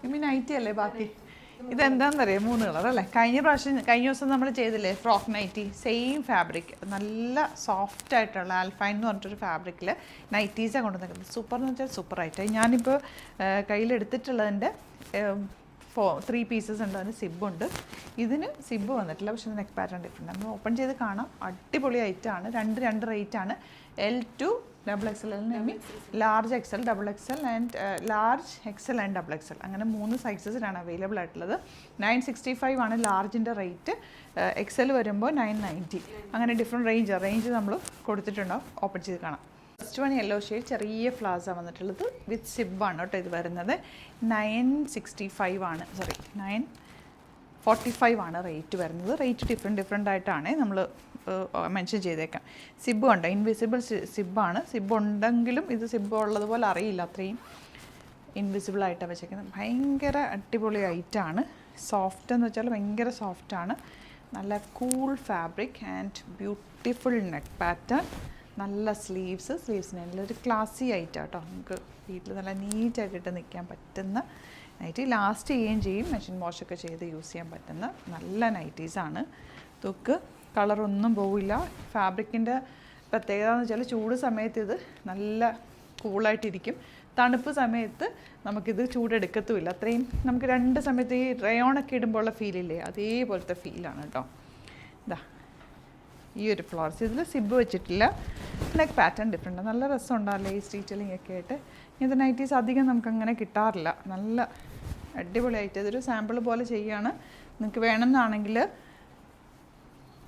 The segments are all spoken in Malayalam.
ഇനി നൈറ്റി അല്ലേ ബാക്കി. ഇതെന്താണെന്നറിയാം, 3 കളർ അല്ലേ. കഴിഞ്ഞ ദിവസം നമ്മൾ ചെയ്തില്ലേ ഫ്രോക്ക് നൈറ്റി, സെയിം ഫാബ്രിക്, നല്ല സോഫ്റ്റ് ആയിട്ടുള്ള ആൽഫൈൻ എന്ന് പറഞ്ഞിട്ടൊരു ഫാബ്രിക്കിൽ നൈറ്റീസാണ് കൊണ്ടുവന്നിരിക്കുന്നത്. സൂപ്പർ എന്ന് വെച്ചാൽ സൂപ്പറായിട്ട്. ഞാനിപ്പോൾ കയ്യിലെടുത്തിട്ടുള്ളതിൻ്റെ 3 പീസസ് ഉണ്ട്. അതിന് സിബുണ്ട്. ഇതിന് സിബ് വന്നിട്ടില്ല, പക്ഷേ നെക്ക് പാറ്റേൺ ഡിഫറെൻറ്റ്. നമ്മൾ ഓപ്പൺ ചെയ്ത് കാണാം. അടിപൊളി ഐറ്റമാണ്. രണ്ട് റേറ്റാണ്. L2 XXL mean large XL, XXL and large XL and XXL, അങ്ങനെ 3 സൈസസിലാണ് അവൈലബിൾ ആയിട്ടുള്ളത്. 965 ആണ് ലാർജിൻ്റെ റേറ്റ്. XL വരുമ്പോൾ 990. അങ്ങനെ ഡിഫറെൻറ്റ് റേഞ്ച് നമ്മൾ കൊടുത്തിട്ടുണ്ടാവും. ഓപ്പൺ ചെയ്ത് കാണാം. ഫസ്റ്റ് വൺ യെല്ലോ ഷെയ്ഡ്, ചെറിയ ഫ്ലാസ വന്നിട്ടുള്ളത് വിത്ത് സിബാണ് കേട്ടോ ഇത് വരുന്നത്. 965 ആണ്, 945 ആണ് റേറ്റ് വരുന്നത്. റേറ്റ് ഡിഫറെൻ്റ് ആയിട്ടാണ് നമ്മൾ മെൻഷൻ ചെയ്തേക്കാം. സിബ് ഉണ്ട്, ഇൻവിസിബിൾ സിബാണ്. സിബ് ഉണ്ടെങ്കിലും ഇത് സിബ് ഉള്ളതുപോലെ അറിയില്ല, അത്രയും ഇൻവിസിബിളായിട്ടാണ് വെച്ചേക്കുന്നത്. ഭയങ്കര അടിപൊളി ഐറ്റാണ്. സോഫ്റ്റ് എന്ന് വെച്ചാൽ ഭയങ്കര സോഫ്റ്റാണ്. നല്ല cool fabric and beautiful neck pattern. നല്ല സ്ലീവ്സിന് നല്ലൊരു ക്ലാസി ഐറ്റാണ് കേട്ടോ. നമുക്ക് വീട്ടിൽ നല്ല നീറ്റായിട്ട് നിൽക്കാൻ പറ്റുന്ന നൈറ്റി. ലാസ്റ്റ് ചെയ്യും, മെഷീൻ വാഷൊക്കെ ചെയ്ത് യൂസ് ചെയ്യാൻ പറ്റുന്ന നല്ല നൈറ്റീസാണ്. തൊക്ക് കളറൊന്നും പോവില്ല. ഫാബ്രിക്കിൻ്റെ പ്രത്യേകത എന്ന് വെച്ചാൽ ചൂട് സമയത്ത് ഇത് നല്ല കൂളായിട്ടിരിക്കും. തണുപ്പ് സമയത്ത് നമുക്കിത് ചൂടെടുക്കത്തുമില്ല. അത്രയും നമുക്ക് 2 സമയത്ത് ഈ റയോണൊക്കെ ഇടുമ്പോഴുള്ള ഫീലില്ലേ, അതേപോലത്തെ ഫീലാണ് കേട്ടോ. ഇതാ ഈ ഒരു ഫ്ലവർസ്, ഇതിൽ സിബ് വെച്ചിട്ടില്ല. Neck pattern different. നല്ല രസമുണ്ടാകും ലേസ് ഡീറ്റെയിലിംഗ് ഒക്കെ ആയിട്ട്. ഇങ്ങനത്തെ നൈറ്റീസ് അധികം നമുക്കങ്ങനെ കിട്ടാറില്ല. നല്ല അടിപൊളിയായിട്ട് ഇതൊരു സാമ്പിൾ പോലെ ചെയ്യുകയാണ്. നിങ്ങൾക്ക് വേണമെന്നാണെങ്കിൽ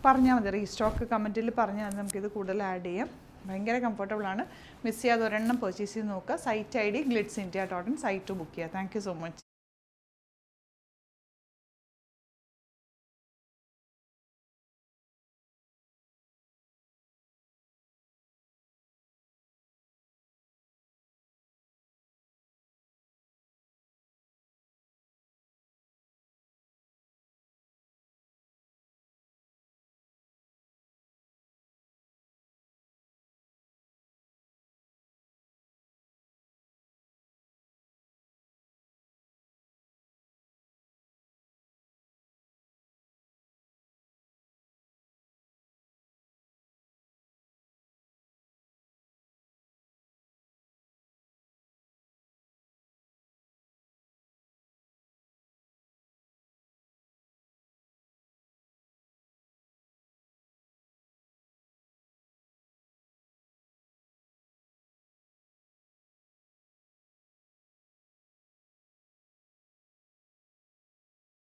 പറഞ്ഞാൽ മതി, റീസ്റ്റോക്ക് കമൻറ്റിൽ പറഞ്ഞാൽ മതി, നമുക്കിത് കൂടുതൽ ആഡ് ചെയ്യാം. ഭയങ്കര കംഫർട്ടബിളാണ്. മിസ് ചെയ്യാതെ ഒരെണ്ണം പർച്ചേസ് ചെയ്ത് നോക്കുക. Site ID glitzindia.in, site book ചെയ്യുക. Thank you so much.